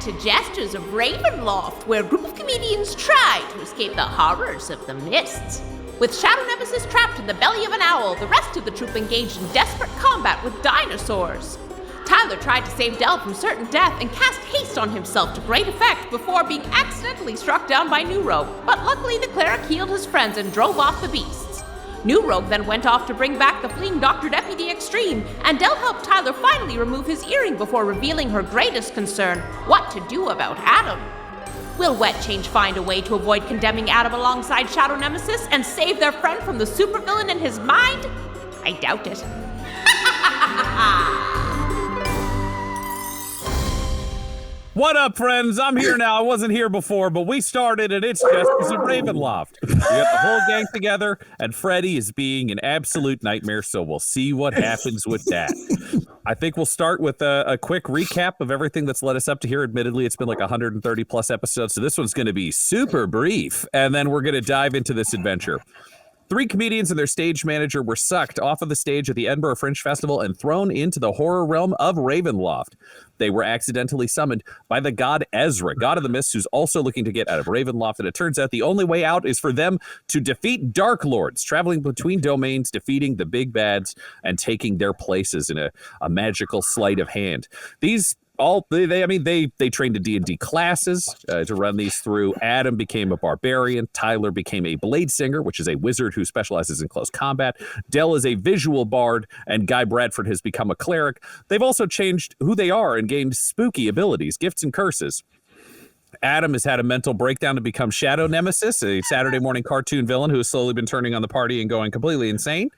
to Jesters of Ravenloft, where a group of comedians try to escape the horrors of the mists. With Shadow Nemesis trapped in the belly of an owl, the rest of the troupe engaged in desperate combat with dinosaurs. Tyler tried to save Dell from certain death and cast haste on himself to great effect before being accidentally struck down by New Rogue, but luckily the cleric healed his friends and drove off the beasts. New Rogue then went off to bring back the fleeing Dr. Deputy Extreme, and Dell helped Tyler finally remove his earring before revealing her greatest concern, what to do about Adam. Will Wet Change find a way to avoid condemning Adam alongside Shadow Nemesis and save their friend from the supervillain in his mind? I doubt it. What up, friends? I'm here now. I wasn't here before, but we started, and it's Jesters of Ravenloft. We got the whole gang together, and Freddy is being an absolute nightmare, so we'll see what happens with that. I think we'll start with a quick recap of everything that's led us up to here. Admittedly, it's been like 130-plus episodes, so this one's going to be super brief, and then we're going to dive into this adventure. 3 comedians and their stage manager were sucked off of the stage at the Edinburgh Fringe Festival and thrown into the horror realm of Ravenloft. They were accidentally summoned by the god Ezra, god of the mists, who's also looking to get out of Ravenloft, and it turns out the only way out is for them to defeat Dark Lords, traveling between domains, defeating the big bads, and taking their places in a magical sleight of hand. These they trained in D&D classes to run these through. Adam became a barbarian. Tyler became a blade singer, which is a wizard who specializes in close combat. Dell is a visual bard, and Guy Bradford has become a cleric. They've also changed who they are and gained spooky abilities, gifts, and curses. Adam has had a mental breakdown to become Shadow Nemesis, a Saturday morning cartoon villain who has slowly been turning on the party and going completely insane.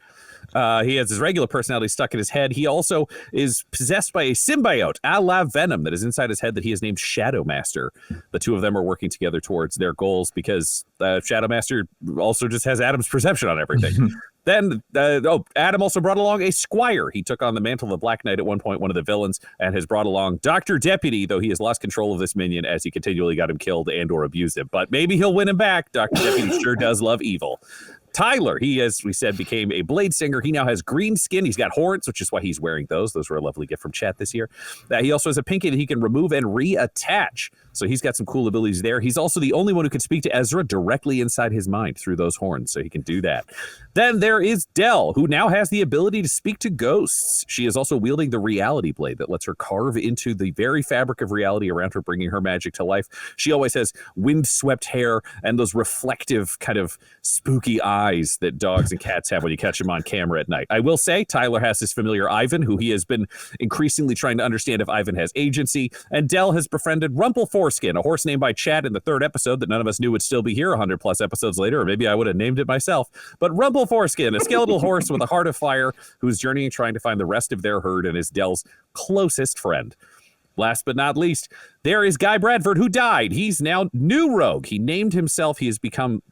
He has his regular personality stuck in his head. He also is possessed by a symbiote, a la Venom, that is inside his head that he has named Shadow Master. The two of them are working together towards their goals because Shadow Master also just has Adam's perception on everything. Then, Adam also brought along a squire. He took on the mantle of the Black Knight at one point, one of the villains, and has brought along Dr. Deputy, though he has lost control of this minion as he continually got him killed and or abused him. But maybe he'll win him back. Dr. Deputy sure does love evil. Tyler, he, as we said, became a blade singer. He now has green skin. He's got horns, which is why he's wearing those. Those were a lovely gift from chat this year. He also has a pinky that he can remove and reattach. So he's got some cool abilities there. He's also the only one who can speak to Ezra directly inside his mind through those horns, so he can do that. Then there is Dell, who now has the ability to speak to ghosts. She is also wielding the reality blade that lets her carve into the very fabric of reality around her, bringing her magic to life. She always has windswept hair and those reflective kind of spooky eyes that dogs and cats have when you catch them on camera at night. I will say Tyler has his familiar Ivan, who he has been increasingly trying to understand if Ivan has agency, and Dell has befriended Foreskin, a horse named by Chad in the 3rd episode that none of us knew would still be here 100-plus episodes later, or maybe I would have named it myself. But Foreskin, a skeletal horse with a heart of fire who's journeying trying to find the rest of their herd and is Dell's closest friend. Last but not least, there is Guy Bradford, who died. He's now New Rogue. He named himself. He has become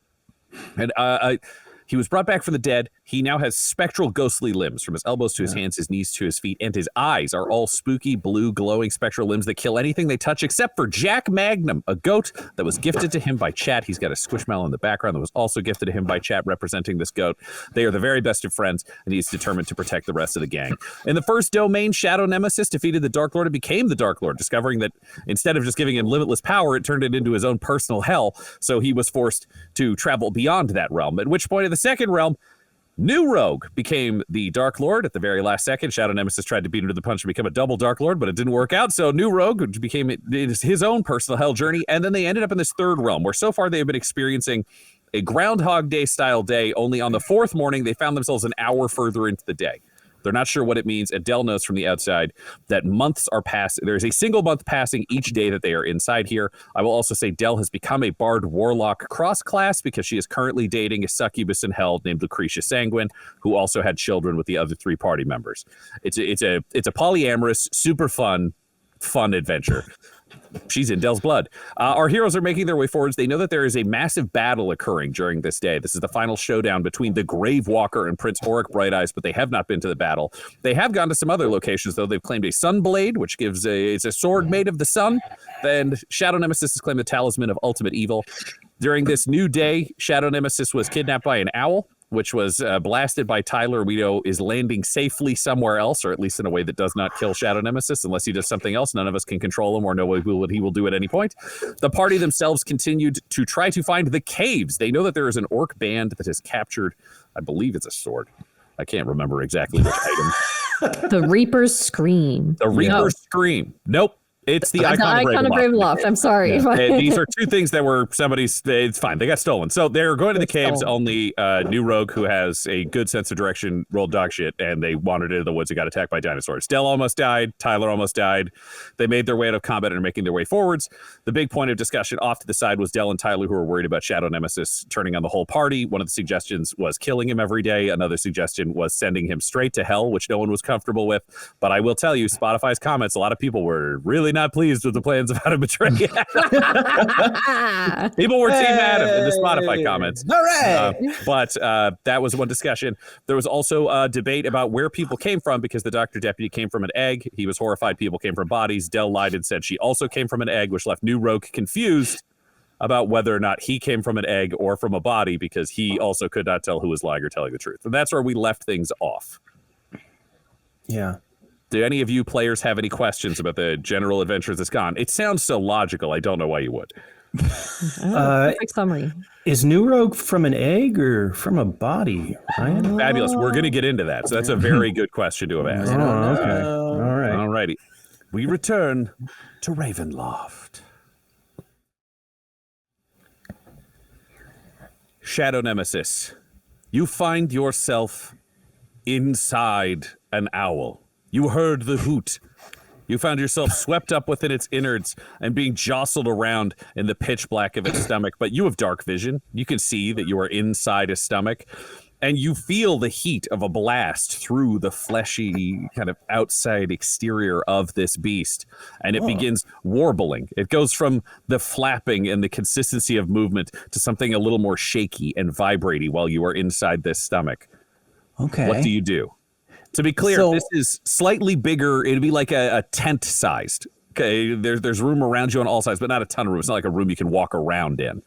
he was brought back from the dead. He now has spectral ghostly limbs from his elbows to his hands, his knees to his feet, and his eyes are all spooky, blue, glowing spectral limbs that kill anything they touch except for Jack Magnum, a goat that was gifted to him by Chat. He's got a squishmallow in the background that was also gifted to him by Chat representing this goat. They are the very best of friends, and he's determined to protect the rest of the gang. In the first domain, Shadow Nemesis defeated the Dark Lord and became the Dark Lord, discovering that instead of just giving him limitless power, it turned it into his own personal hell, so he was forced to travel beyond that realm, at which point in the second realm, New Rogue became the Dark Lord at the very last second. Shadow Nemesis tried to beat him to the punch and become a double Dark Lord, but it didn't work out. So New Rogue became his own personal hell journey. And then they ended up in this third realm, where so far they have been experiencing a Groundhog Day style day. Only on the 4th morning, they found themselves an hour further into the day. They're not sure what it means. Adele knows from the outside that months are passing. There's a single month passing each day that they are inside here. I will also say Dell has become a Bard Warlock cross-class because she is currently dating a succubus in hell named Lucretia Sanguine, who also had children with the other 3 party members. It's a polyamorous, super fun adventure. She's in Dell's blood. Our heroes are making their way forwards. They know that there is a massive battle occurring during this day. This is the final showdown between the Grave Walker and Prince Auric Bright Eyes, but they have not been to the battle. They have gone to some other locations, though. They've claimed a sun blade, which it's a sword made of the sun. Then Shadow Nemesis has claimed the talisman of ultimate evil. During this new day, Shadow Nemesis was kidnapped by an owl. which was blasted by Tyler, we know is landing safely somewhere else, or at least in a way that does not kill Shadow Nemesis, unless he does something else. None of us can control him or know what he will do at any point. The party themselves continued to try to find the caves. They know that there is an orc band that has captured, I believe it's a sword. I can't remember exactly which item. The Reaper's Scream. The Reaper's Scream. Nope. It's the icon of Ravenloft. I'm sorry. These are two things that were somebody's. It's fine. They got stolen. So they're going to the caves. Only new rogue who has a good sense of direction rolled dog shit, and they wandered into the woods and got attacked by dinosaurs. Dell almost died. Tyler almost died. They made their way out of combat and are making their way forwards. The big point of discussion off to the side was Dell and Tyler, who were worried about Shadow Nemesis turning on the whole party. One of the suggestions was killing him every day. Another suggestion was sending him straight to hell, which no one was comfortable with. But I will tell you, Spotify's comments, a lot of people were really not pleased with the plans of how to betray it. People were Team Adam in the Spotify comments. All right. But that was one discussion. There was also a debate about where people came from, because the Dr. Deputy came from an egg. He was horrified people came from bodies. Dell lied and said she also came from an egg, which left New Rogue confused about whether or not he came from an egg or from a body, because he also could not tell who was lying or telling the truth. And that's where we left things off. Yeah. Do any of you players have any questions about the general adventure that's gone? It sounds so logical. I don't know why you would. Perfect summary. Is New Rogue from an egg or from a body, Ryan? Fabulous. We're going to get into that. So that's a very good question to have asked. Oh, okay. All right. All righty. We return to Ravenloft. Shadow Nemesis, you find yourself inside an owl. You heard the hoot. You found yourself swept up within its innards and being jostled around in the pitch black of its stomach. But you have dark vision. You can see that you are inside a stomach, and you feel the heat of a blast through the fleshy kind of outside exterior of this beast. And it begins warbling. It goes from the flapping and the consistency of movement to something a little more shaky and vibrating while you are inside this stomach. Okay. What do you do? To be clear, this is slightly bigger. It'd be like a tent sized. Okay, there's room around you on all sides, but not a ton of room. It's not like a room you can walk around in.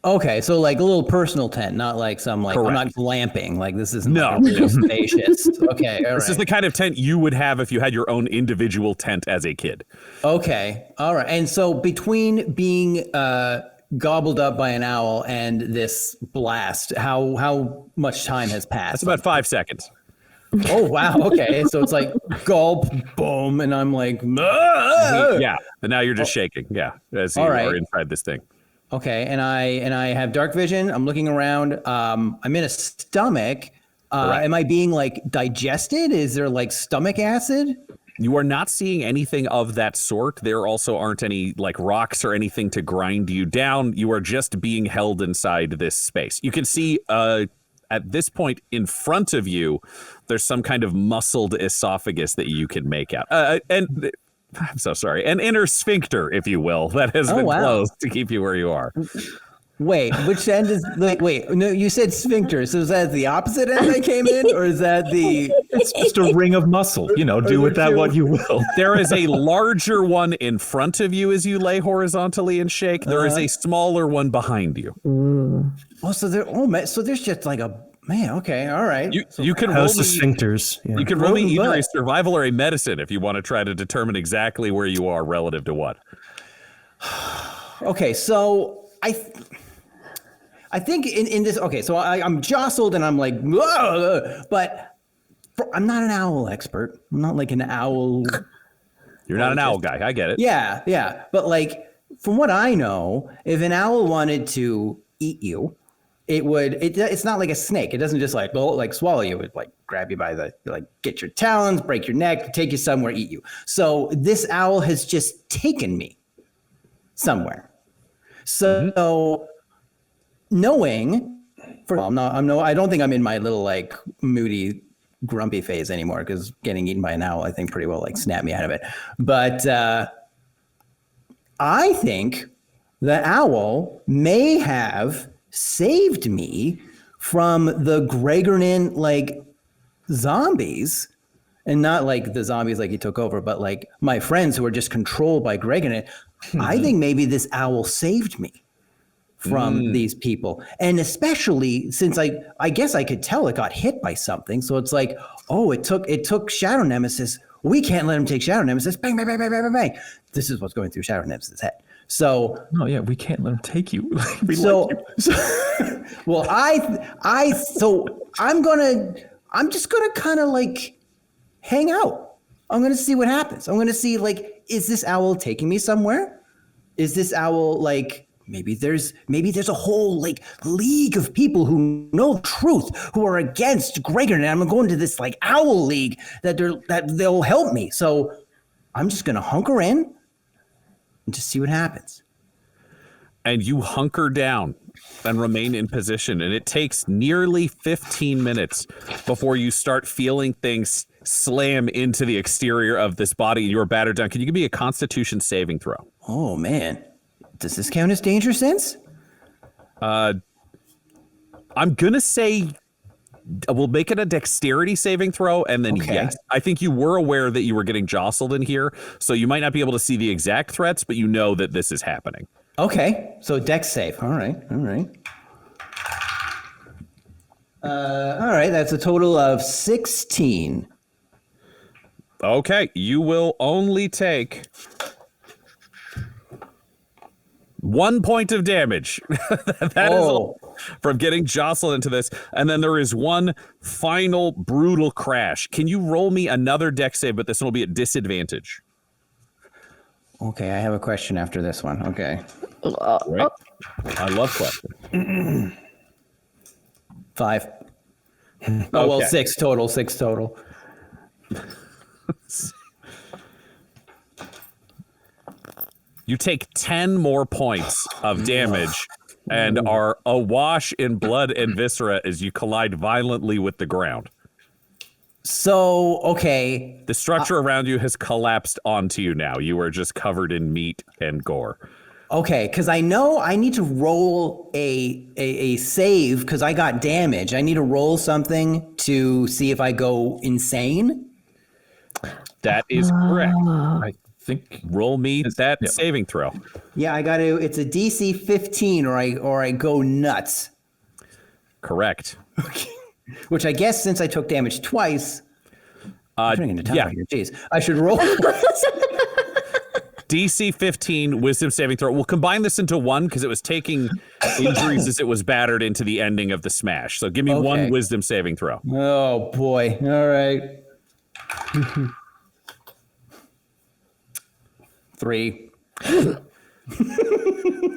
Okay, so like a little personal tent, not like some like Correct. I'm not glamping. Like this is No. really spacious. Okay, all This is the kind of tent you would have if you had your own individual tent as a kid. Okay, all right. And so between being gobbled up by an owl and this blast, how much time has passed? That's about 5 seconds. Oh wow. Okay, so it's like gulp, boom, and I'm like, "Ah!" Yeah, and now you're just shaking. Yeah, as you are inside this thing. Okay, and I have dark vision. I'm looking around. I'm in a stomach. Am I being like digested? Is there like stomach acid? You are not seeing anything of that sort. There also aren't any like rocks or anything to grind you down. You are just being held inside this space. You can see at this point in front of you, there's some kind of muscled esophagus that you can make out. And I'm so sorry. An inner sphincter, if you will, that has been closed to keep you where you are. Wait, which end is like? Wait, no, you said sphincter. So is that the opposite end I came in, or is that the? It's just a ring of muscle. You know, do with that what you will. There is a larger one in front of you as you lay horizontally and shake. There is a smaller one behind you. Oh, so there. Oh, man, so there's just like a man. Okay, all right. You can roll How's the sphincters? Yeah. You can roll me either a survival or a medicine if you want to try to determine exactly where you are relative to what. Okay, so I think in this. Okay, so I'm jostled and I'm like, "Ugh," but I'm not an owl expert. I'm not like an owl. You're not an owl guy. I get it. Yeah. But like, from what I know, if an owl wanted to eat you, it would. It's not like a snake. It doesn't just like swallow you. It would like grab you by the get your talons, break your neck, take you somewhere, eat you. So this owl has just taken me somewhere. So knowing, I don't think I'm in my little like moody, grumpy phase anymore, because getting eaten by an owl, I think pretty well like snapped me out of it. But I think the owl may have saved me from the Gregornin like zombies, and not like the zombies like he took over, but like my friends who were just controlled by Gregornin. I think maybe this owl saved me from these people. And especially since I guess I could tell it got hit by something. So it's like, oh, it took Shadow Nemesis. We can't let him take Shadow Nemesis. Bang, bang, bang, bang, bang, bang, bang. This is what's going through Shadow Nemesis' head. So no, yeah, we can't let him take you. Well, I'm just gonna kind of like hang out. I'm gonna see what happens. I'm gonna see, like, is this owl taking me somewhere? Is this owl like, maybe there's a whole like league of people who know the truth, who are against Gregor, and I'm going to this like owl league that they'll help me. So I'm just gonna hunker in and just see what happens. And you hunker down and remain in position, and it takes nearly 15 minutes before you start feeling things slam into the exterior of this body and you're battered down. Can you give me a Constitution saving throw? Oh man, does this count as danger sense? I'm gonna say we'll make it a dexterity saving throw, and then yes, I think you were aware that you were getting jostled in here, so you might not be able to see the exact threats, but you know that this is happening. Okay, so dex save. All right. All right, that's a total of 16. Okay, you will only take 1 point of damage. That is all from getting jostled into this. And then there is one final brutal crash. Can you roll me another dex save, but this one will be at disadvantage? Okay, I have a question after this one. Okay. Right. I love questions. 5. Oh, well, 6 total. 6 total. You take 10 more points of damage and are awash in blood and viscera as you collide violently with the ground. So, okay. The structure around you has collapsed onto you now. You are just covered in meat and gore. Okay, because I know I need to roll a save because I got damage. I need to roll something to see if I go insane. That is correct. I think Roll me that saving throw. Yeah, I got to. It's a DC 15, or I go nuts. Correct. Okay. Which I guess since I took damage twice, I'm turning into time here. Jeez, I should roll. DC 15 wisdom saving throw. We'll combine this into one because it was taking injuries as it was battered into the ending of the smash. So give me one wisdom saving throw. Oh boy. All right. 3.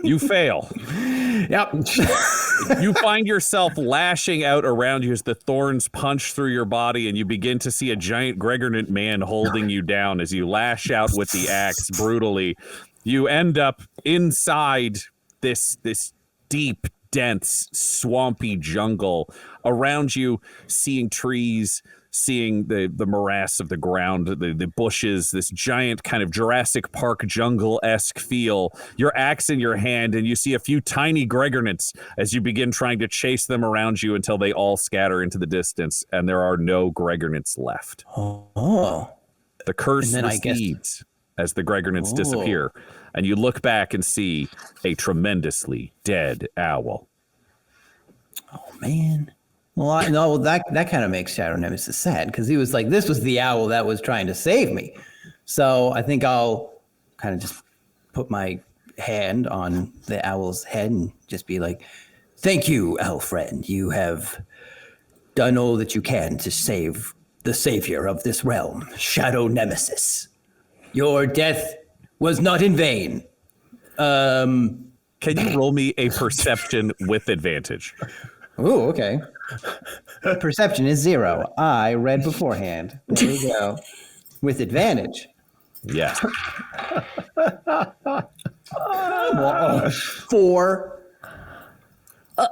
You fail. Yep. You find yourself lashing out around you as the thorns punch through your body, and you begin to see a giant Gregornant man holding you down as you lash out with the axe brutally. You end up inside this deep, dense, swampy jungle. Around you, seeing trees, seeing the morass of the ground, the bushes, this giant kind of Jurassic Park jungle-esque feel. Your axe in your hand, and you see a few tiny Gregornants as you begin trying to chase them around you until they all scatter into the distance, and there are no Gregornants left. Oh. The curse recedes as the Gregornants disappear, and you look back and see a tremendously dead owl. Oh, man. Well, no, that kind of makes Shadow Nemesis sad because he was like, this was the owl that was trying to save me. So I think I'll kind of just put my hand on the owl's head and just be like, thank you, owl friend. You have done all that you can to save the savior of this realm, Shadow Nemesis. Your death was not in vain. Can you roll me a perception with advantage? Oh, okay. Perception is 0. I read beforehand. There we go. With advantage. Yeah. 4.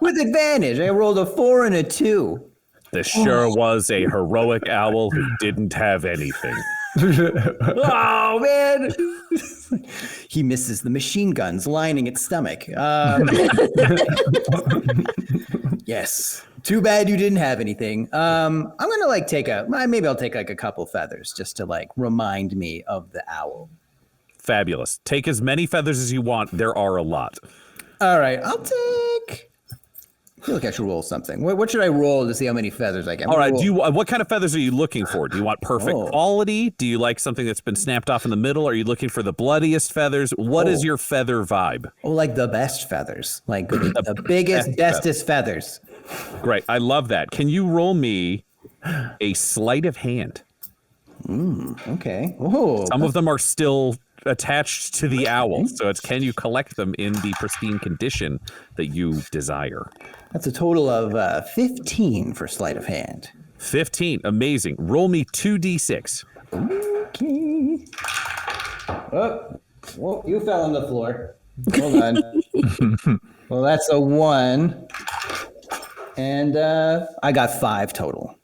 With advantage. I rolled a 4 and a 2. This sure was a heroic owl who didn't have anything. Oh, man. He misses the machine guns lining its stomach. Yes. Too bad you didn't have anything. I'm going to maybe I'll take like a couple feathers just to like remind me of the owl. Fabulous. Take as many feathers as you want. There are a lot. All right, I'll take. I feel like I should roll something. What should I roll to see how many feathers I get? All right. What kind of feathers are you looking for? Do you want perfect Oh. quality? Do you like something that's been snapped off in the middle? Are you looking for the bloodiest feathers? What is your feather vibe? Oh, like the best feathers, like the biggest, bestest feathers. Great. I love that. Can you roll me a sleight of hand? Okay. Oh, Some of them are still attached to the owl, so it's can you collect them in the pristine condition that you desire? that's a total of 15 for sleight of hand. 15. Amazing. Roll me 2d6. Okay. Oh, whoa, you fell on the floor. Hold on. Well, that's a 1. And I got 5 total.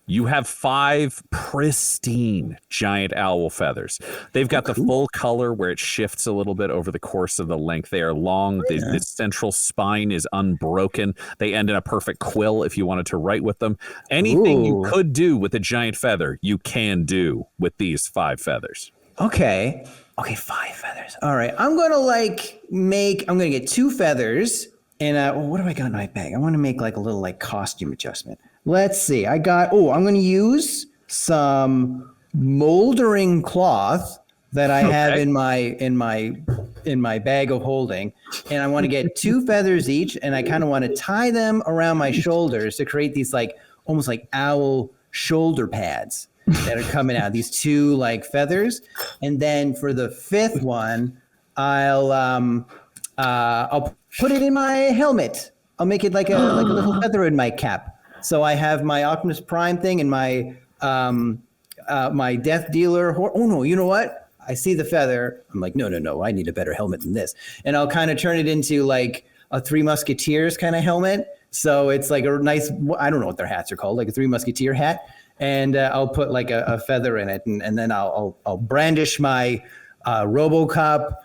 You have 5 pristine giant owl feathers. They've got the full color where it shifts a little bit over the course of the length. They are long. The central spine is unbroken. They end in a perfect quill if you wanted to write with them. Anything you could do with a giant feather, you can do with these 5 feathers. Okay, 5 feathers. All right, I'm gonna get 2 feathers. And what do I got in my bag? I want to make like a little like costume adjustment. Let's see. I'm going to use some moldering cloth that I have in my bag of holding, and I want to get 2 feathers each, and I kind of want to tie them around my shoulders to create these like almost like owl shoulder pads that are coming out. These 2 like feathers, and then for the 5th one, I'll put it in my helmet. I'll make it like a little feather in my cap. So I have my Optimus Prime thing and my my Death Dealer. Oh no, you know what? I see the feather. I'm like, no, I need a better helmet than this. And I'll kind of turn it into like a Three Musketeers kind of helmet. So it's like a nice, I don't know what their hats are called, like a Three Musketeer hat. And I'll put like a feather in it, and then I'll brandish my RoboCop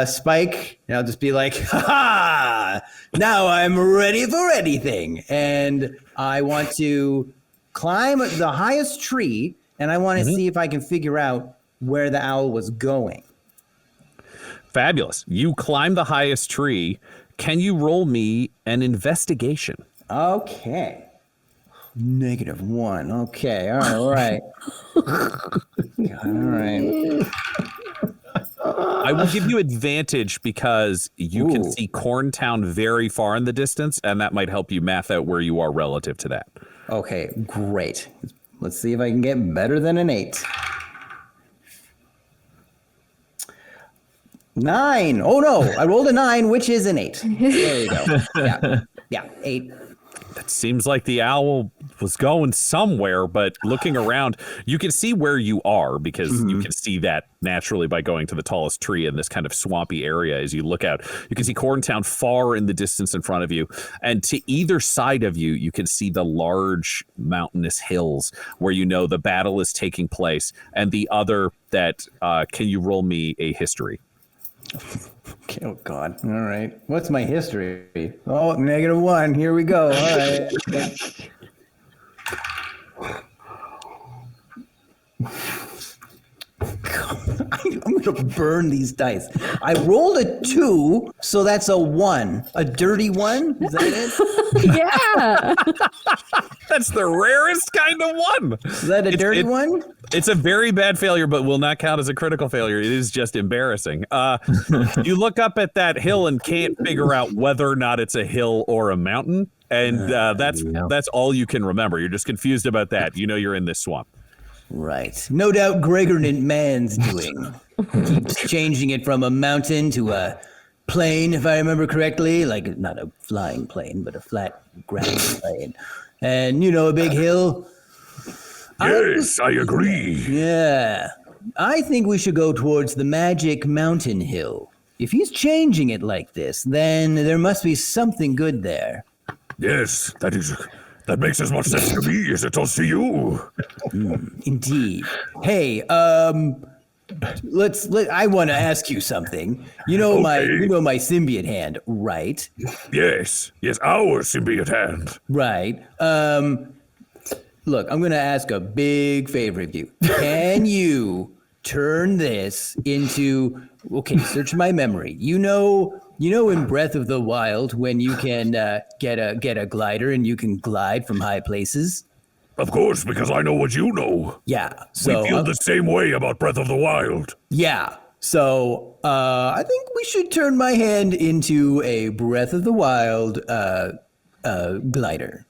spike, and I'll just be like, ha! Now I'm ready for anything. And I want to climb the highest tree, and I want to see if I can figure out where the owl was going. Fabulous. You climb the highest tree. Can you roll me an investigation? Okay. -1. Okay. All right. All right. I will give you advantage because you can see Corntown very far in the distance, and that might help you math out where you are relative to that. Okay, great. Let's see if I can get better than an 8. 9. Oh no, I rolled a 9, which is an 8. There you go. Yeah, 8. It seems like the owl was going somewhere, but looking around, you can see where you are because you can see that naturally by going to the tallest tree in this kind of swampy area. As you look out, you can see Corntown far in the distance in front of you. And to either side of you, you can see the large mountainous hills where you know the battle is taking place. And the other that, can you roll me a history? Okay, oh God. All right. What's my history? Oh, -1. Here we go. All right. I'm going to burn these dice. I rolled a 2, so that's a 1. A dirty 1? Is that it? Yeah. That's the rarest kind of one. Is that a dirty one? It's a very bad failure, but will not count as a critical failure. It is just embarrassing. You look up at that hill and can't figure out whether or not it's a hill or a mountain. And that's all you can remember. You're just confused about that. You know you're in this swamp. Right. No doubt Gregornant Man's doing. Keeps changing it from a mountain to a plane, if I remember correctly. Like, not a flying plane, but a flat ground plane. And, a big hill. Yes, I agree. Yeah. I think we should go towards the magic mountain hill. If he's changing it like this, then there must be something good there. Yes, that makes as much sense to me as it does to you. Indeed. Hey, I want to ask you something. You know my symbiote hand, right? Yes, our symbiote hand. Right. Look, I'm going to ask a big favor of you. Can you turn this into, search my memory. You know You know, in Breath of the Wild, when you can get a glider and you can glide from high places. Of course, because I know what you know. Yeah. So We feel the same way about Breath of the Wild. yeah. So I think we should turn my hand into a Breath of the Wild glider.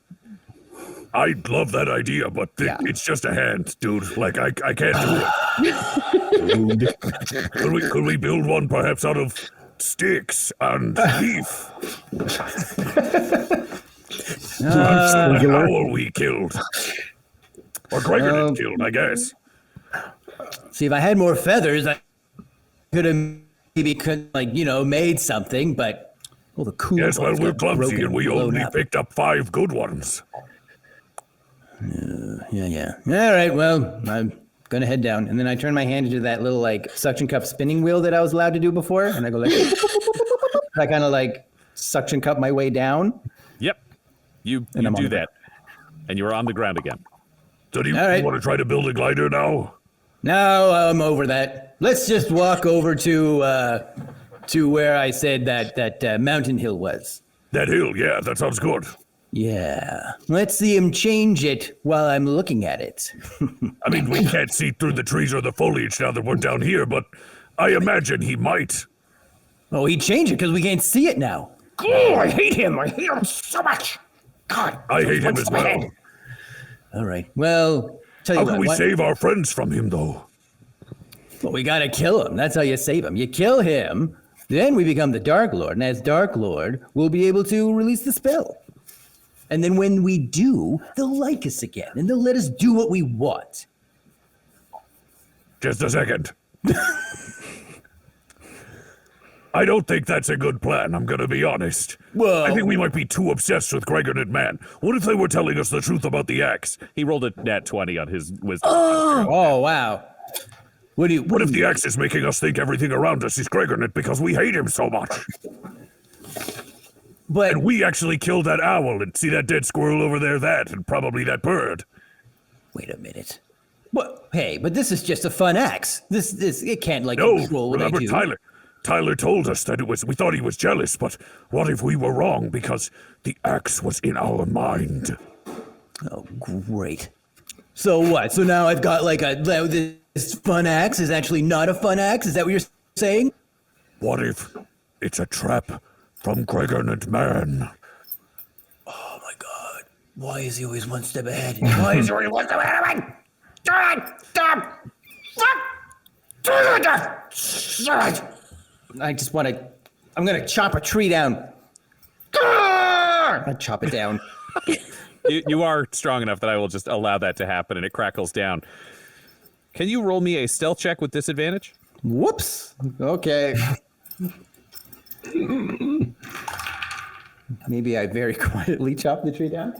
I love that idea, but it's just a hand, dude. Like, I can't do it. Could we build one perhaps out of sticks and leaf? Like an owl we killed. Or Gregor killed, I guess. See, if I had more feathers, I could have maybe made something, but the cool. Yes, well, we're clumsy broken, and we blown only up. picked up 5 good ones. Yeah. All right, well, I'm gonna head down, and then I turn my hand into that little suction cup spinning wheel that I was allowed to do before, and I go like, I kind of suction cup my way down. Yep. You do that. And you're on the ground again. So do you All right. want to try to build a glider now? No, I'm over that. Let's just walk over to where I said that mountain hill was. That hill, yeah, that sounds good. Yeah. Let's see him change it while I'm looking at it. I mean, we can't see through the trees or the foliage now that we're down here, but I imagine he might. Oh, he changed it because we can't see it now. Oh, I hate him. I hate him so much. God. I hate him as well. All right. Well, tell you How what. can we save our friends from him, though? Well, we gotta kill him. That's how you save him. You kill him, then we become the Dark Lord, and as Dark Lord, we'll be able to release the spell. And then when we do, they'll like us again, and they'll let us do what we want. Just a second. I don't think that's a good plan, I'm gonna be honest. Well, I think we might be too obsessed with Gregor and Man. What if they were telling us the truth about the axe? He rolled a nat 20 on his wisdom. Oh wow. What if the axe is making us think everything around us is Gregor because we hate him so much? But And we actually killed that owl and see that dead squirrel over there, and probably that bird. wait a minute. What? Hey, but this is just a fun axe. This it can't No, control what I remember do. Tyler told us that we thought he was jealous, but what if we were wrong because the axe was in our mind? Oh, great. So what? So now I've got this fun axe is actually not a fun axe? Is that what you're saying? What if it's a trap from Gregor and Man? Oh my God. Why is he always one step ahead? Why is he always one step ahead of me? I just want to. I'm going to chop a tree down. I chop it down. You are strong enough that I will just allow that to happen, and it crackles down. Can you roll me a stealth check with disadvantage? Whoops. Okay. Maybe I very quietly chop the tree down.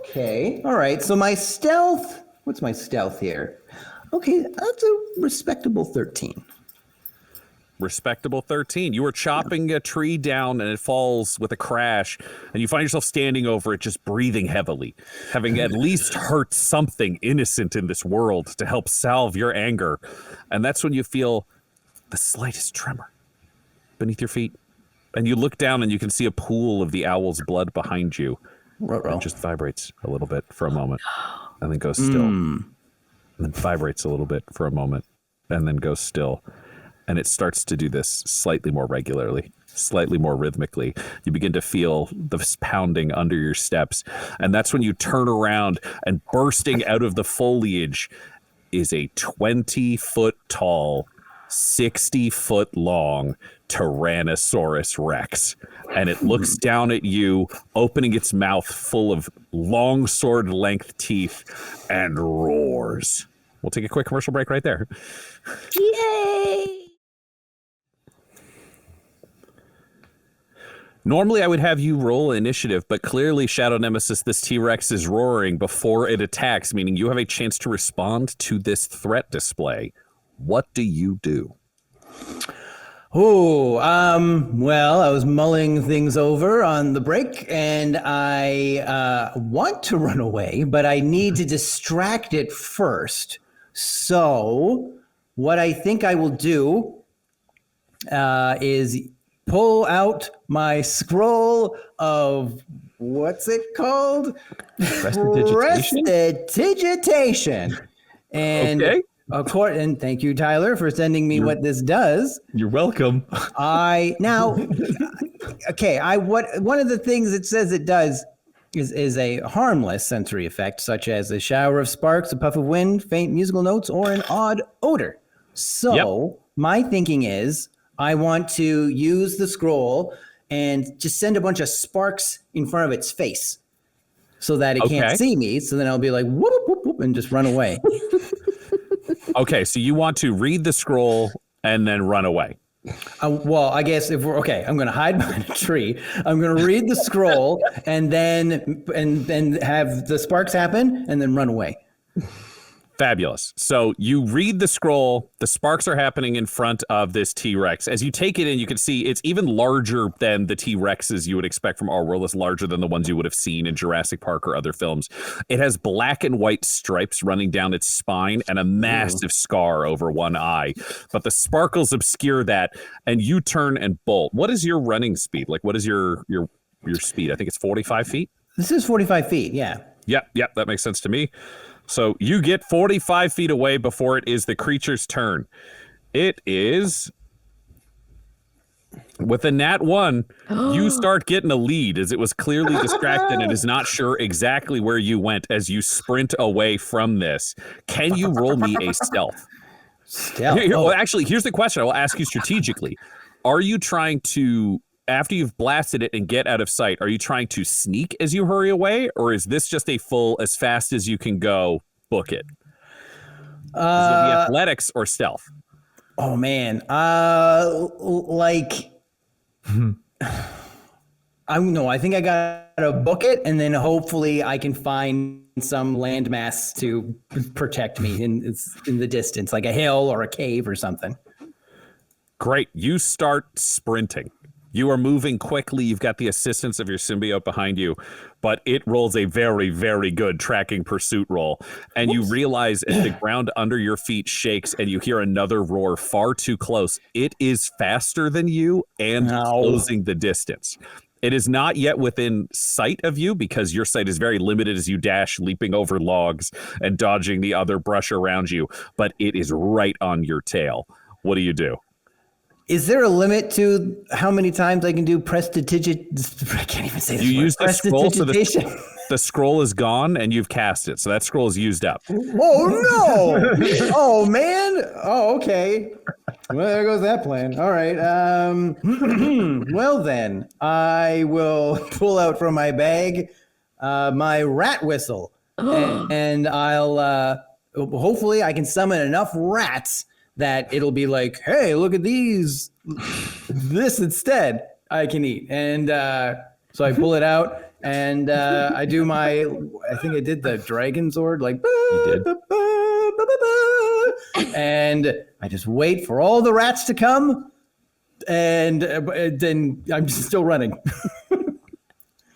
Okay. All right. So my stealth. What's my stealth here? Okay, that's a respectable 13. Respectable 13. You are chopping a tree down and it falls with a crash, and you find yourself standing over it, just breathing heavily, having at least hurt something innocent in this world to help salve your anger. And that's when you feel the slightest tremor beneath your feet. And you look down and you can see a pool of the owl's blood behind you. It just vibrates a little bit for a moment and then goes still. And then vibrates a little bit for a moment and then goes still. And it starts to do this slightly more regularly, slightly more rhythmically. You begin to feel this pounding under your steps. And that's when you turn around, and bursting out of the foliage is a 20-foot tall, 60-foot long Tyrannosaurus Rex. And it looks down at you, opening its mouth full of long sword-length teeth, and roars. We'll take a quick commercial break right there. Yay! Normally, I would have you roll initiative, but clearly, Shadow Nemesis, this T-Rex is roaring before it attacks, meaning you have a chance to respond to this threat display. What do you do? Oh, well, I was mulling things over on the break, and I want to run away, but I need to distract it first. So, what I think I will do is pull out my scroll of what's it called? Prestidigitation. And Okay. and thank you, Tyler, for sending me what this does. You're welcome. One of the things it says it does is a harmless sensory effect, such as a shower of sparks, a puff of wind, faint musical notes, or an odd odor. So my thinking is I want to use the scroll and just send a bunch of sparks in front of its face so that it can't see me. So then I'll be like, whoop, whoop, whoop, and just run away. Okay, so you want to read the scroll and then run away. Well, I guess if we're okay, I'm going to hide behind a tree. I'm going to read the scroll and then have the sparks happen and then run away. Fabulous. So you read the scroll, the sparks are happening in front of this T-Rex. As you take it in, you can see it's even larger than the T-Rexes you would expect from our world. It's larger than the ones you would have seen in Jurassic Park or other films. It has black and white stripes running down its spine and a massive scar over one eye. But the sparkles obscure that, and you turn and bolt. What is your running speed? Like, what is your speed? I think it's 45 feet. This is 45 feet, yeah. Yep, that makes sense to me. So you get 45 feet away before it is the creature's turn. It is, with a nat 1, you start getting a lead as it was clearly distracted and is not sure exactly where you went as you sprint away from this. Can you roll me a stealth? Well, actually, here's the question I will ask you strategically. Are you trying to, after you've blasted it and get out of sight, are you trying to sneak as you hurry away, or is this just a full as fast as you can go, book it? Is it the athletics or stealth? Oh man, I think I gotta book it, and then hopefully I can find some landmass to protect me in the distance, like a hill or a cave or something. Great, you start sprinting. You are moving quickly. You've got the assistance of your symbiote behind you, but it rolls a very, very good tracking pursuit roll. And you realize as the ground under your feet shakes and you hear another roar far too close, it is faster than you and closing the distance. It is not yet within sight of you because your sight is very limited as you dash, leaping over logs and dodging the other brush around you, but it is right on your tail. What do you do? Is there a limit to how many times I can do prestidigitation? I can't even say this You word. use the scroll, so the scroll is gone and you've cast it. So that scroll is used up. Oh, no. Oh, man. Oh, okay. Well, there goes that plan. All right. Well, then, I will pull out from my bag my rat whistle. and I'll hopefully I can summon enough rats that it'll be like, hey, look at these. This instead I can eat. And so I pull it out and I do I think I did the dragon sword, like, You did. and I just wait for all the rats to come. And then I'm still running.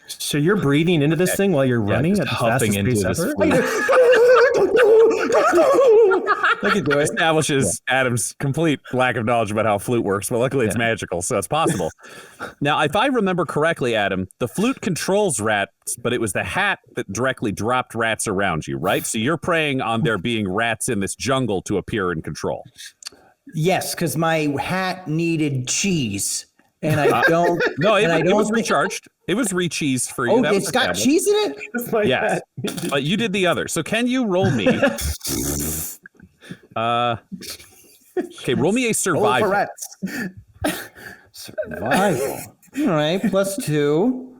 So you're breathing into this thing while you're running at the fastest pace ever? I can do it. Establishes Adam's complete lack of knowledge about how flute works, but luckily it's magical, so it's possible. Now, if I remember correctly, Adam, the flute controls rats, but it was the hat that directly dropped rats around you, right? So you're preying on there being rats in this jungle to appear in control. Yes, because my hat needed cheese. And I don't. No, it was recharged. It was re-cheese for you. Oh, it's got cheese in it? Yes. But you did the other. So can you roll me? Okay, roll me a survival. Rats. Survival. All right, +2.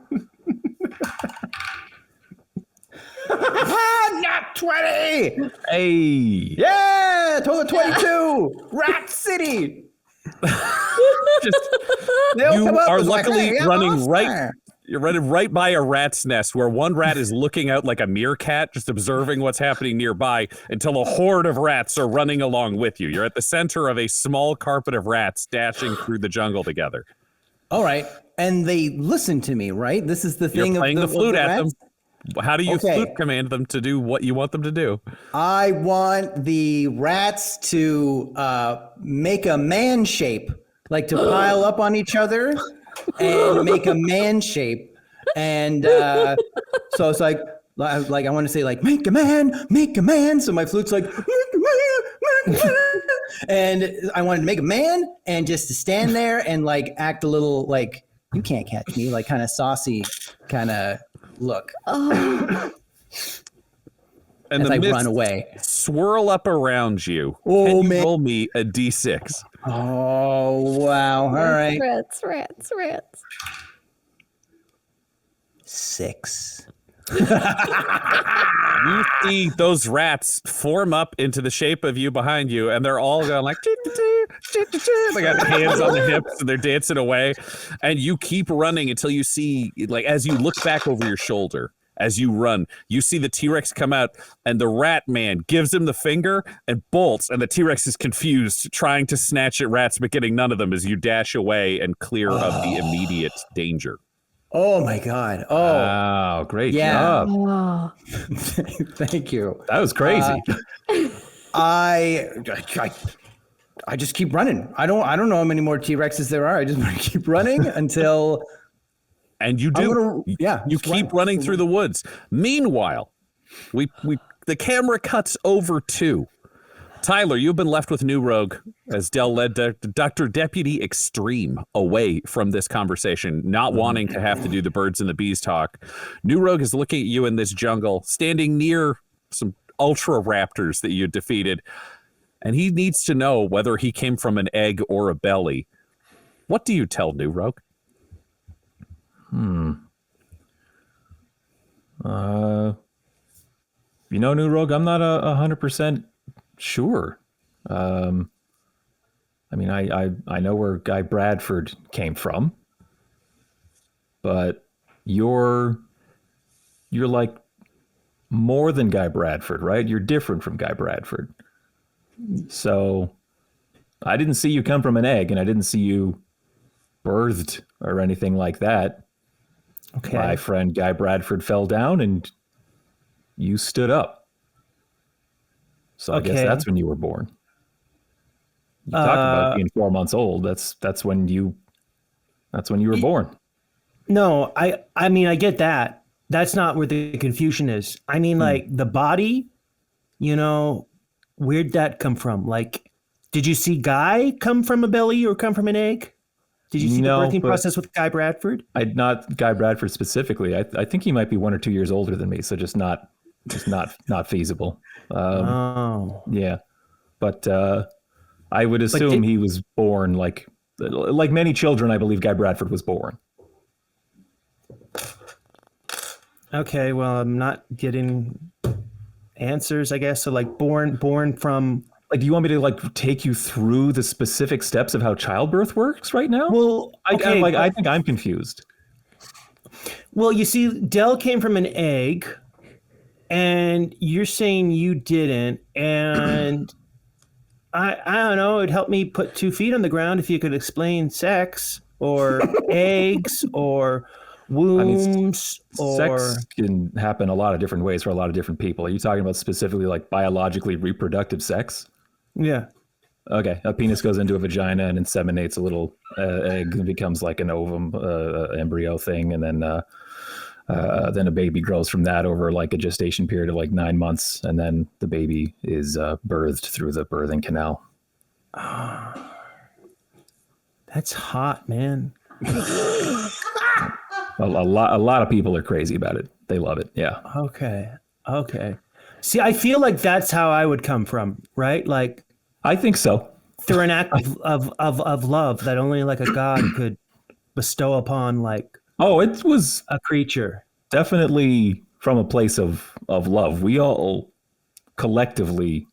Not 20. Hey. Yeah, total 22. Rat City. You are luckily like, hey, running right. You're running right by a rat's nest where one rat is looking out like a meerkat, just observing what's happening nearby until a horde of rats are running along with you. You're at the center of a small carpet of rats dashing through the jungle together. All right. And they listen to me, right? This is the thing. You're playing the flute at rats? them. How do you flute command them to do what you want them to do? I want the rats to make a man shape like to pile up on each other and make a man shape. And so it's like I want to say like, make a man. So my flute's like, make a man. And I wanted to make a man and just to stand there and like act a little like, you can't catch me, like kind of saucy kind of look. And as the I mists run away. swirl up around you. Oh, Can you man. roll me a d6? Oh, wow. All right. Rats. 6. You see those rats form up into the shape of you behind you, and they're all going like, they got hands on their hips and they're dancing away. And you keep running until you see, like, as you look back over your shoulder, as you run, you see the T-Rex come out, and the rat man gives him the finger and bolts, and the T-Rex is confused, trying to snatch at rats, but getting none of them as you dash away and clear of the immediate danger. Oh my God. Oh, Wow, great job. Oh, thank you. That was crazy. I just keep running. I don't know how many more T-Rexes there are. I just want to keep running until. And you do. You keep running through the woods. Meanwhile, the camera cuts over to Tyler. You've been left with New Rogue as Dell led Dr. Deputy Extreme away from this conversation, not wanting to have to do the birds and the bees talk. New Rogue is looking at you in this jungle, standing near some ultra raptors that you defeated, and he needs to know whether he came from an egg or a belly. What do you tell New Rogue? New Rogue, I'm not 100% sure. I know where Guy Bradford came from, but you're like more than Guy Bradford, right? You're different from Guy Bradford. So I didn't see you come from an egg, and I didn't see you birthed or anything like that. Okay. My friend Guy Bradford fell down and you stood up. So I guess that's when you were born. You talked about being 4 months old. That's when you were born. No, I mean I get that. That's not where the confusion is. I mean, like the body, where'd that come from? Like, did you see Guy come from a belly or come from an egg? Did you see the birthing process with Guy Bradford? Not Guy Bradford specifically. I think he might be 1 or 2 years older than me, so just not feasible. Yeah, but I would assume he was born like many children. I believe Guy Bradford was born. Okay, well, I'm not getting answers, I guess. So like born from. Like, do you want me to like take you through the specific steps of how childbirth works right now? Well, okay, I think I'm confused. Well, you see, Dell came from an egg, and you're saying you didn't, and I don't know. It'd help me put 2 feet on the ground if you could explain sex or eggs or wombs sex can happen a lot of different ways for a lot of different people. Are you talking about specifically like biologically reproductive sex? Yeah. Okay. A penis goes into a vagina and inseminates a little egg and becomes like an ovum embryo thing. And then a baby grows from that over like a gestation period of like 9 months. And then the baby is birthed through the birthing canal. That's hot, man. A lot of people are crazy about it. They love it. Yeah. Okay. See, I feel like that's how I would come from, right? Like, I think so. Through an act of love that only like a god could bestow upon like it was a creature. Definitely from a place of love. We all collectively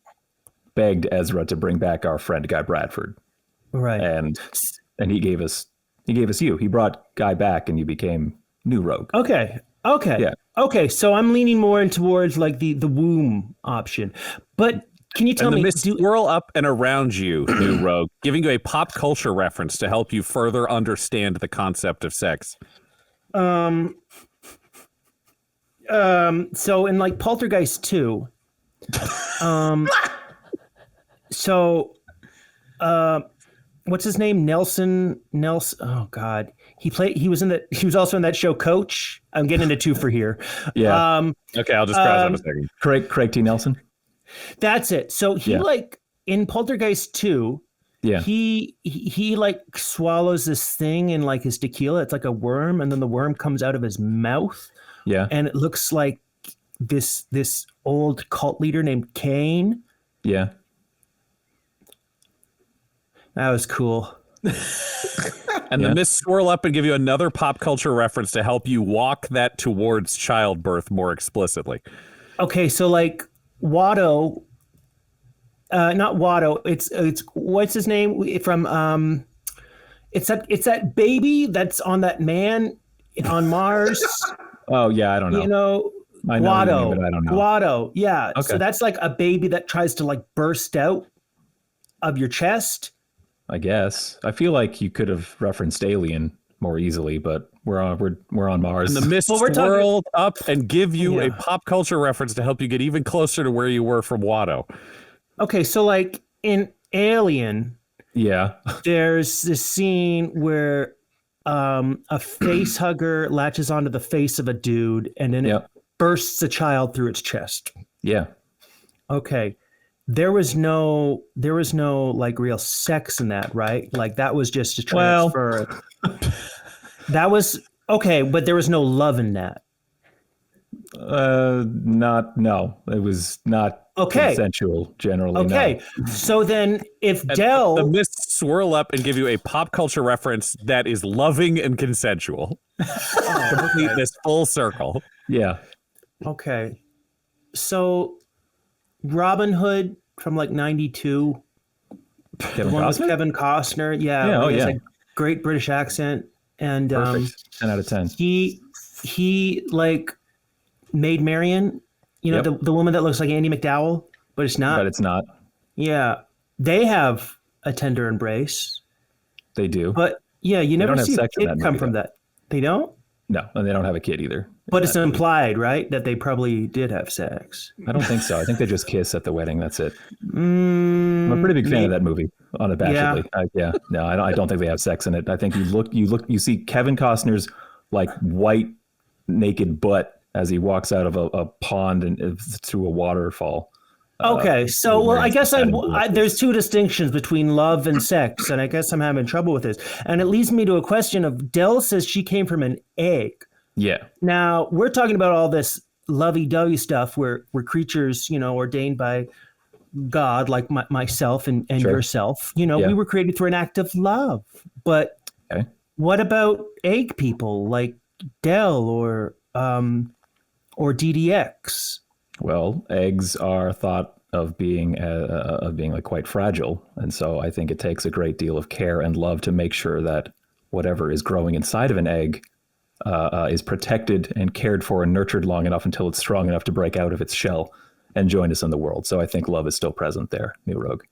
begged Ezra to bring back our friend Guy Bradford. Right. And he gave us you. He brought Guy back and you became New Rogue. Okay. Yeah. Okay, so I'm leaning more in towards like the womb option. But can you tell me? The mist swirl up and around you, New Rogue, giving you a pop culture reference to help you further understand the concept of sex. So in like Poltergeist 2, what's his name? Nelson. Oh God, he was also in that show Coach. I'm getting into two for here. Yeah. Okay, I'll just browse out a second. Craig T. Nelson. That's it. So he like in Poltergeist 2. Yeah. He like swallows this thing in like his tequila. It's like a worm, and then the worm comes out of his mouth. Yeah. And it looks like this old cult leader named Cain. Yeah. That was cool. And the mists swirl up and give you another pop culture reference to help you walk that towards childbirth more explicitly. Okay, so like Watto, not Watto. It's what's his name from? It's that baby that's on that man on Mars. Oh yeah, I don't know. You know, I know Watto. the name, but I don't know. Watto, yeah. Okay. So that's like a baby that tries to like burst out of your chest. I guess. I feel like you could have referenced Alien more easily, but we're on Mars. And the mists Well, swirl up and give you Yeah. a pop culture reference to help you get even closer to where you were from Watto. Okay, so like in Alien, Yeah. there's this scene where a face hugger latches onto the face of a dude and then it bursts a child through its chest. Yeah. Okay. There was no like real sex in that, right? Like that was just a transfer. That was okay, but there was no love in that. No. It was not consensual generally. Okay. No. So then if And Dell the mists swirl up and give you a pop culture reference that is loving and consensual. Complete this full circle. Yeah. Okay. So Robin Hood from like 92. Kevin One with Costner? Kevin Costner. Yeah. Yeah, where oh, he has yeah. a great British accent. And Perfect. 10 out of 10. he like made Marion, you know, Yep. the woman that looks like Andy McDowell, but it's not. But it's not. Yeah. They have a tender embrace. They do. But yeah, you never don't have see a sex in kid that come movie, from though. that. They don't? No, and they don't have a kid either. But it's implied, right? That they probably did have sex. I don't think so. I think they just kiss at the wedding. That's it. I'm a pretty big fan of that movie, unabashedly. No, I don't think they have sex in it. I think you see Kevin Costner's like white naked butt as he walks out of a pond and through a waterfall. Okay, so well, I guess there's two distinctions between love and sex, and I guess I'm having trouble with this. And it leads me to a question of Dell says she came from an egg. Yeah. Now we're talking about all this lovey-dovey stuff where creatures, you know, ordained by God, like myself and Sure. yourself. You know, Yeah. we were created for an act of love. But Okay. what about egg people like Dell or DDX? Well, eggs are thought of being like quite fragile, and so I think it takes a great deal of care and love to make sure that whatever is growing inside of an egg is protected and cared for and nurtured long enough until it's strong enough to break out of its shell and join us in the world. So I think love is still present there, New Rogue.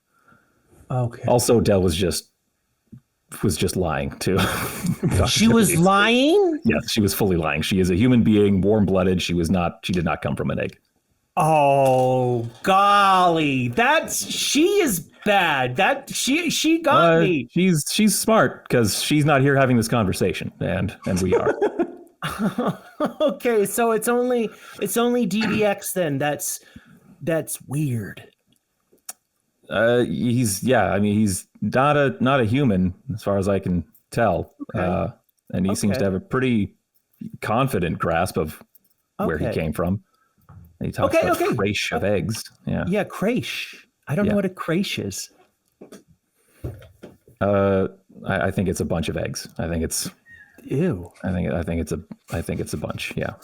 Okay. Also, Dell was just lying too. She was lying? Yes, she was fully lying. She is a human being, warm-blooded. She did not come from an egg. Oh golly, she is bad. That she got me. She's smart because she's not here having this conversation, and we are. Okay, so it's only DDX then. That's weird. He's not a human as far as I can tell. Okay. And he seems to have a pretty confident grasp of where he came from. And he talks about creche of eggs. Yeah. Yeah, creche. I don't know what a creche is. I think it's a bunch of eggs. I think it's Ew. I think it's a bunch. Yeah.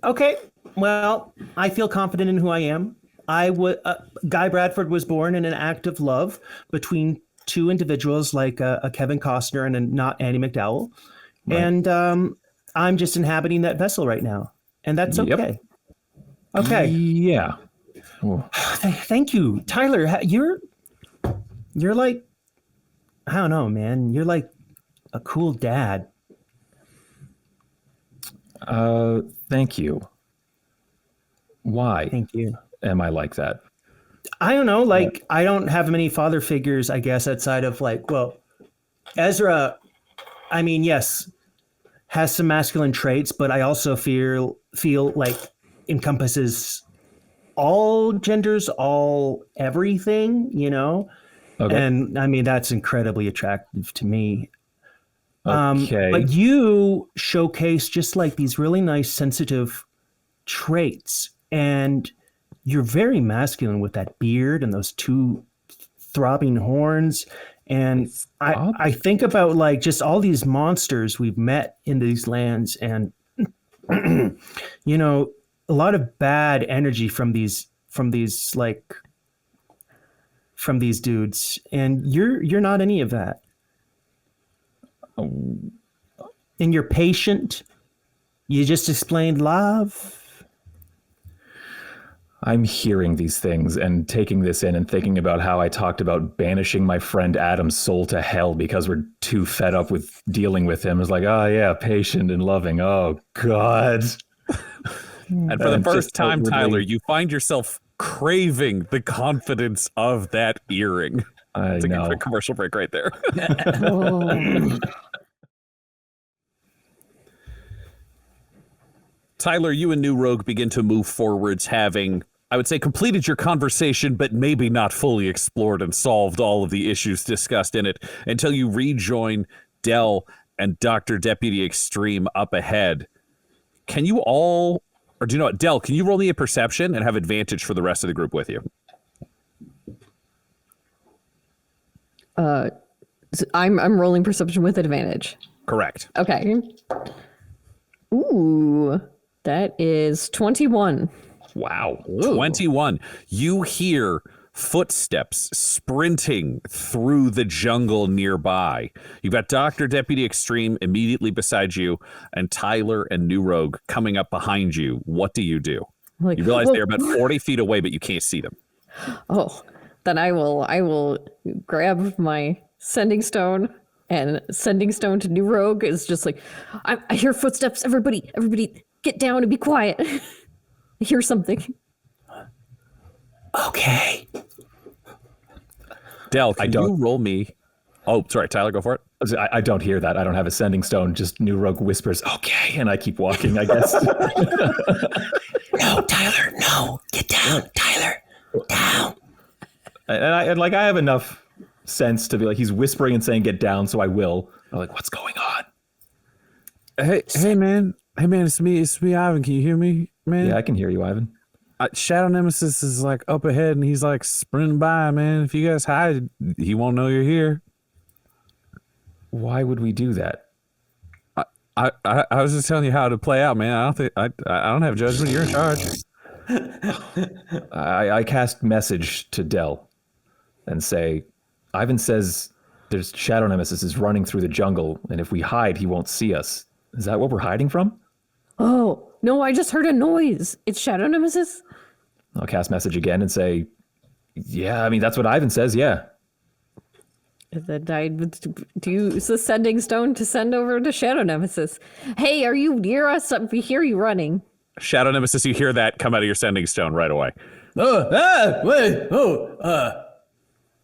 Okay. Well, I feel confident in who I am. Guy Bradford was born in an act of love between two individuals like a Kevin Costner and a not Andy McDowell. Right. And I'm just inhabiting that vessel right now. And that's okay. Yep. Okay. Yeah. Thank you, Tyler. You're like, I don't know, man. You're like a cool dad. Thank you. Why? Thank you. Am I like that? I don't know. Like, I don't have many father figures, I guess, outside of like, well, Ezra, I mean, yes, has some masculine traits, but I also feel like encompasses all genders, all everything, you know? Okay. And I mean, that's incredibly attractive to me. Okay. But you showcase just like these really nice, sensitive traits. And you're very masculine with that beard and those two throbbing horns. And I think about like just all these monsters we've met in these lands and, you know, a lot of bad energy from these dudes. And you're not any of that. And you're patient. You just explained love. I'm hearing these things and taking this in and thinking about how I talked about banishing my friend Adam's soul to hell because we're too fed up with dealing with him. It's like, oh yeah, patient and loving. Oh God. And for the first time, Tyler, you find yourself craving the confidence of that earring. I Take know. a quick commercial break right there. Tyler, you and New Rogue begin to move forwards, having, I would say, completed your conversation, but maybe not fully explored and solved all of the issues discussed in it until you rejoin Dell and Dr. Deputy Extreme up ahead. Can you all, or do you know what, Dell, can you roll me a perception and have advantage for the rest of the group with you? I'm rolling perception with advantage. Correct. Okay. Ooh, that is 21. Wow. 21. You hear footsteps sprinting through the jungle nearby. You've got Dr. Deputy Extreme immediately beside you and Tyler and New Rogue coming up behind you. What do? You Like, realize they're about 40 feet away, but you can't see them. Oh, then I will grab my sending stone, and sending stone to New Rogue is just like, I hear footsteps. Everybody get down and be quiet. I hear something. Okay. Del, can you roll me? Oh, sorry, Tyler, go for it. I don't hear that. I don't have a sending stone. Just New Rogue whispers, okay, and I keep walking, I guess. No, Tyler, no. Get down, Tyler. Down. And I have enough sense to be like, he's whispering and saying get down, so I will. I'm like, what's going on? Hey man, it's me, Ivan. Can you hear me, man? Yeah, I can hear you, Ivan. Shadow Nemesis is like up ahead, and he's like sprinting by, man. If you guys hide, he won't know you're here. Why would we do that? I was just telling you how to play out, man. I don't have judgment. You're in charge. I cast message to Dell and say, Ivan says there's Shadow Nemesis is running through the jungle, and if we hide, he won't see us. Is that what we're hiding from? Oh, no, I just heard a noise. It's Shadow Nemesis? I'll cast message again and say, yeah, I mean, that's what Ivan says, yeah. Do you use the sending stone to send over to Shadow Nemesis? Hey, are you near us? We hear you running. Shadow Nemesis, you hear that come out of your sending stone right away.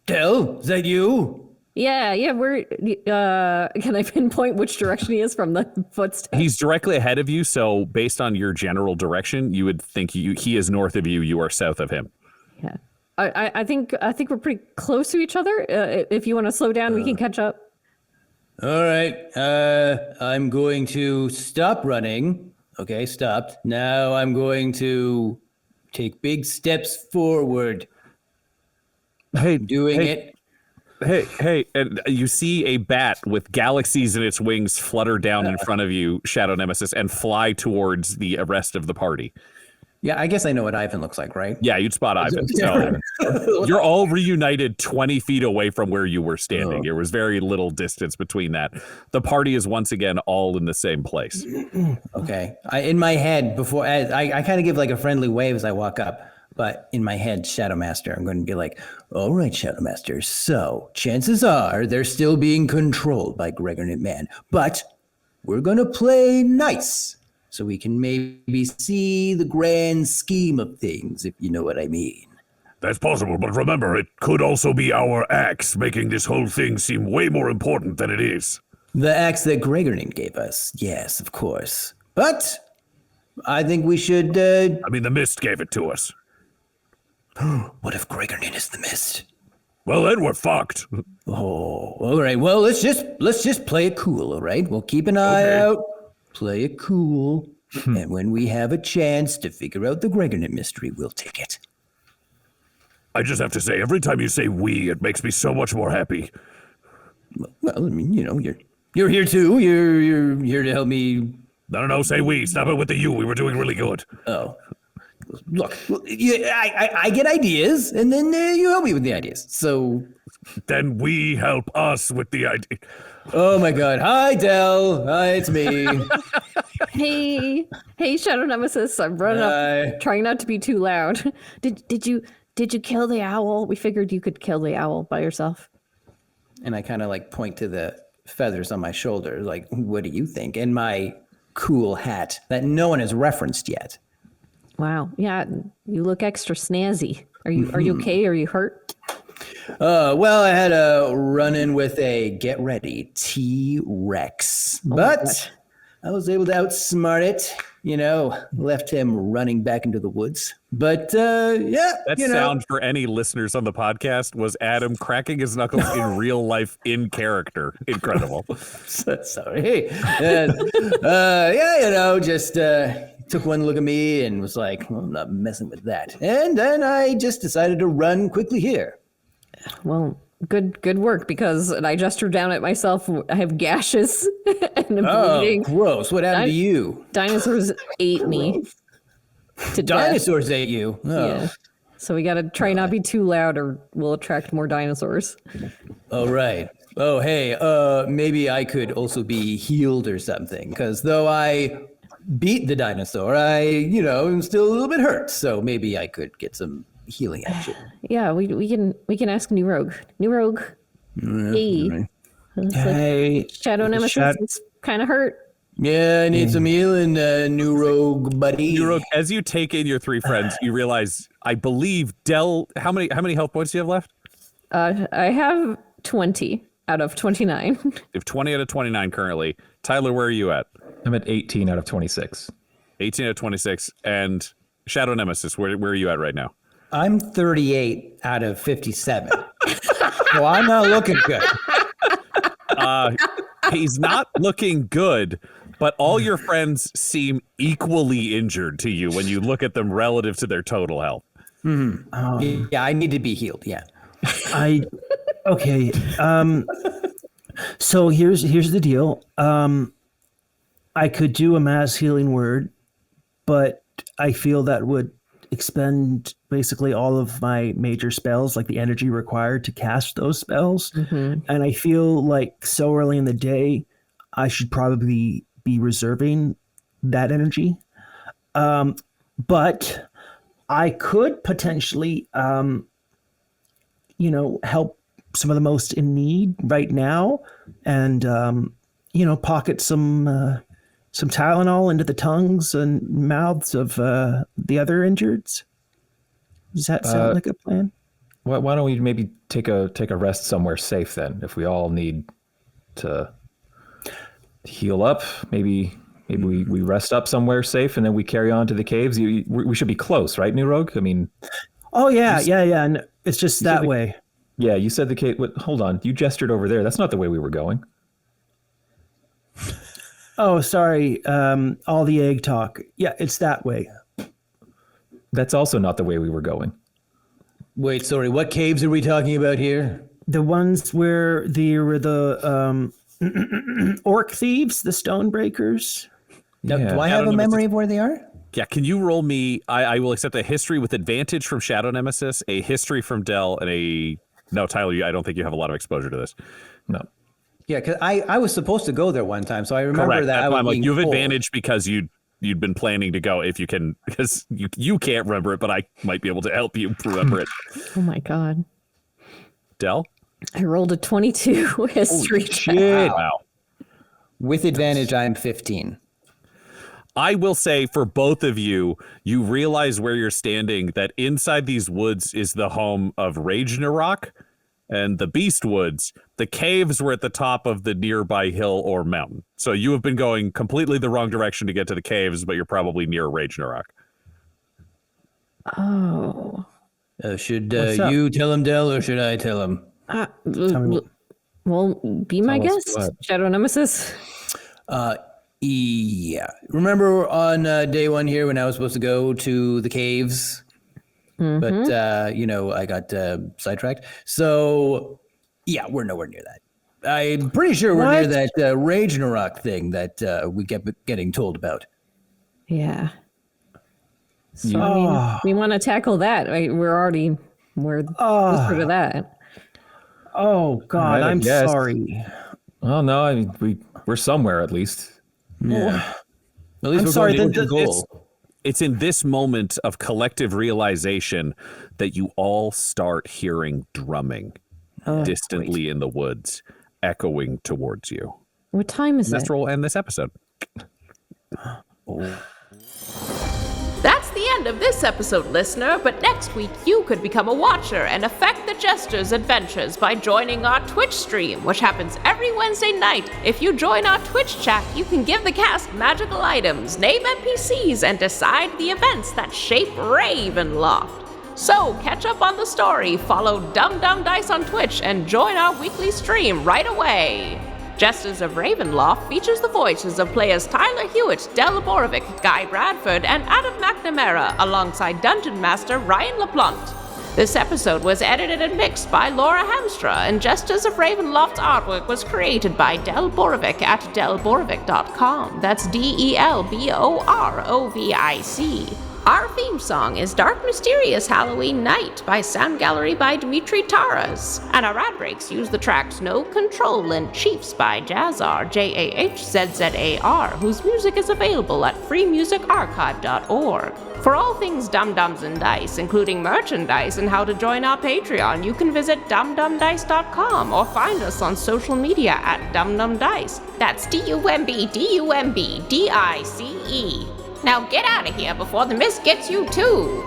Del, is that you? Yeah, we're, can I pinpoint which direction he is from the footsteps? He's directly ahead of you, so based on your general direction, you would think he is north of you, you are south of him. Yeah. I think we're pretty close to each other. If you want to slow down, we can catch up. All right. I'm going to stop running. Okay, stopped. Now I'm going to take big steps forward. Hey, Doing it. Hey, and you see a bat with galaxies in its wings flutter down in front of you, Shadow Nemesis, and fly towards the rest of the party. Yeah, I guess I know what Ivan looks like, right? Yeah, you'd spot Ivan. So you're all reunited 20 feet away from where you were standing. There was very little distance between that. The party is once again all in the same place. Okay. In my head, before I kind of give like a friendly wave as I walk up, but in my head, Shadow Master, I'm going to be like, all right, Shadow Master. So chances are they're still being controlled by Gregor McMahon, but we're going to play nice. So we can maybe see the grand scheme of things, if you know what I mean. That's possible, but remember, it could also be our axe making this whole thing seem way more important than it is. The axe that Gregornin gave us. Yes, of course. But I think we should. I mean, the mist gave it to us. What if Gregornin is the mist? Well, then we're fucked. Oh, all right. Well, let's just play it cool. All right. We'll keep an eye out. Play it cool. And when we have a chance to figure out the Gregornin mystery, we'll take it. I just have to say, every time you say "we," it makes me so much more happy. Well, I mean, you're here too. You're here to help me. No, say "we." Stop it with the "you." We were doing really good. Oh, look, I get ideas, and then you help me with the ideas. So Then we help us with the idea. oh my God! Hi, Del. Hi, it's me. Hey, Shadow Nemesis. I'm running up, trying not to be too loud. Did you kill the owl? We figured you could kill the owl by yourself. And I kind of like point to the feathers on my shoulder, like, what do you think? And my cool hat that no one has referenced yet. Wow. Yeah, you look extra snazzy. Are you okay? Are you hurt? Well, I had a run-in with a get ready T-Rex, but I was able to outsmart it. Left him running back into the woods. But yeah, That sound for any listeners on the podcast was Adam cracking his knuckles in real life in character. Incredible. Sorry. Yeah, just took one look at me and was like, well, I'm not messing with that. And then I just decided to run quickly here. Well, good work, because I gestured down at myself. I have gashes and I'm bleeding. Gross. What happened to you? Dinosaurs ate me to death. Dinosaurs ate you? Oh. Yeah. So we got to try not be too loud or we'll attract more dinosaurs. Oh, right. Oh, hey, maybe I could also be healed or something, because though I beat the dinosaur, I, am still a little bit hurt. So maybe I could get some healing action. Yeah, we can ask New Rogue. New Rogue. Hey. Right. Hey, Shadow Nemesis is kind of hurt. Yeah, I need some healing, New Rogue buddy. New Rogue, as you take in your three friends, you realize, I believe, Del, how many health points do you have left? I have 20 out of 29. You have 20 out of 29 currently. Tyler, where are you at? I'm at 18 out of 26. 18 out of 26. And Shadow Nemesis, where are you at right now? I'm 38 out of 57. Well, I'm not looking good. He's not looking good, but all your friends seem equally injured to you when you look at them relative to their total health. Yeah, I need to be healed. Yeah. Okay. So here's the deal. I could do a mass healing word, but I feel that would expend basically all of my major spells, like the energy required to cast those spells. And I feel like so early in the day, I should probably be reserving that energy. But I could potentially, help some of the most in need right now, and pocket some Tylenol into the tongues and mouths of the other injureds. Does that sound like a plan? Why don't we maybe take a rest somewhere safe then? If we all need to heal up, maybe we rest up somewhere safe and then we carry on to the caves. We should be close, right, New Rogue? I mean, oh yeah. And it's just that way. Yeah, you said the cave. Hold on, you gestured over there. That's not the way we were going. Oh, sorry. All the egg talk. Yeah, it's that way. That's also not the way we were going. Wait, sorry. What caves are we talking about here? The ones where there were the orc thieves, the stone breakers. Now, do I have a memory of where they are? Yeah, can you roll me? I will accept a history with advantage from Shadow Nemesis, a history from Del, and no, Tyler, I don't think you have a lot of exposure to this. No. Yeah, because I was supposed to go there one time, so I remember Correct. that. I'm like, you have advantage because you'd been planning to go if you can, because you can't remember it, but I might be able to help you remember it. Oh my god. Del? I rolled a 22 history check. Wow. With advantage, I'm 15. I will say for both of you, you realize where you're standing, that inside these woods is the home of Ragnarok and the Beast Woods. The caves were at the top of the nearby hill or mountain. So you have been going completely the wrong direction to get to the caves, but you're probably near Ragnarok. Oh. Should What's up? you tell him, Del, or should I tell him? Well, be my Tell us guest, what. Shadow Nemesis. Yeah. Remember on day one here when I was supposed to go to the caves? But, I got sidetracked. So, yeah, we're nowhere near that. I'm pretty sure we're near that Ragnarok thing that we kept getting told about. Yeah. So, I mean, we want to tackle that. Right? We're closer to that. Oh God, Right, I I'm guess. sorry. Oh no, I mean we're somewhere at least. Yeah. At least I'm we're sorry, going then towards the goal. It's in this moment of collective realization that you all start hearing drumming distantly in the woods, echoing towards you. What time is That's it? where we'll end this episode. That's the end of this episode, listener, but next week you could become a watcher and affect the Jesters' adventures by joining our Twitch stream, which happens every Wednesday night. If you join our Twitch chat, you can give the cast magical items, name NPCs, and decide the events that shape Ravenloft. So catch up on the story, follow Dum Dum Dice on Twitch, and join our weekly stream right away. Jesters of Ravenloft features the voices of players Tyler Hewitt, Del Borovic, Guy Bradford, and Adam McNamara, alongside Dungeon Master Ryan LaPlante. This episode was edited and mixed by Laura Hamstra, and Jesters of Ravenloft's artwork was created by Del Borovic at delborovic.com. That's DELBOROVIC. Our theme song is Dark Mysterious Halloween Night by Sound Gallery by Dmitry Taras, and our ad breaks use the tracks No Control and Chiefs by Jazzar, JAHZZAR, whose music is available at freemusicarchive.org. For all things Dum-Dums and Dice, including merchandise and how to join our Patreon, you can visit dumdumdice.com or find us on social media at dumdumdice. That's DUMBDUMBDICE. Now get out of here before the mist gets you too!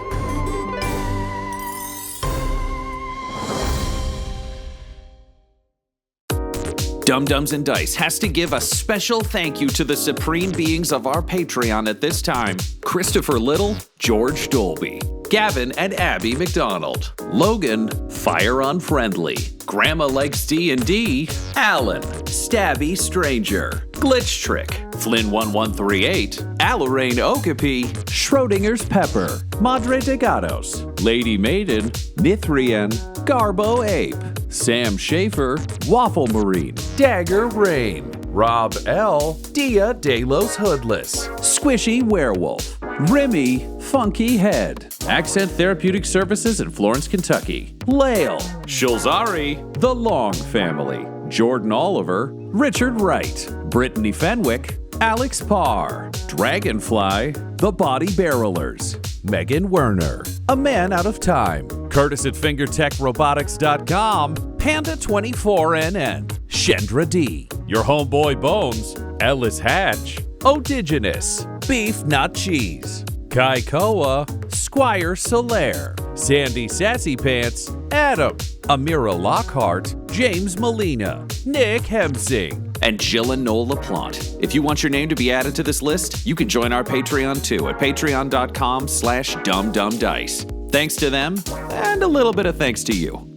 Dum-Dums and Dice has to give a special thank you to the supreme beings of our Patreon at this time: Christopher Little, George Dolby, Gavin and Abby McDonald, Logan, Fire Unfriendly, Grandma Likes D&D, Alan, Stabby Stranger, Glitch Trick, Flynn1138, Alarain Okapi, Schrodinger's Pepper, Madre de Gatos, Lady Maiden, Mithrian, Garbo Ape, Sam Schaefer, Waffle Marine, Dagger Rain, Rob L, Dia De Los Hoodless, Squishy Werewolf, Remy Funky Head, Accent Therapeutic Services in Florence, Kentucky, Lael, Shulzari, The Long Family, Jordan Oliver, Richard Wright, Brittany Fenwick, Alex Parr, Dragonfly, The Body Barrelers, Megan Werner, A Man Out of Time, Curtis at FingerTechRobotics.com, Panda24NN, Shendra D, Your Homeboy Bones, Ellis Hatch, Odigenous, Beef Not Cheese, Kai Koa, Squire Solaire, Sandy Sassy Pants, Adam, Amira Lockhart, James Molina, Nick Hemsing, and Jill and Noel LaPlante. If you want your name to be added to this list, you can join our Patreon too at patreon.com/dumdumdice. Thanks to them, and a little bit of thanks to you.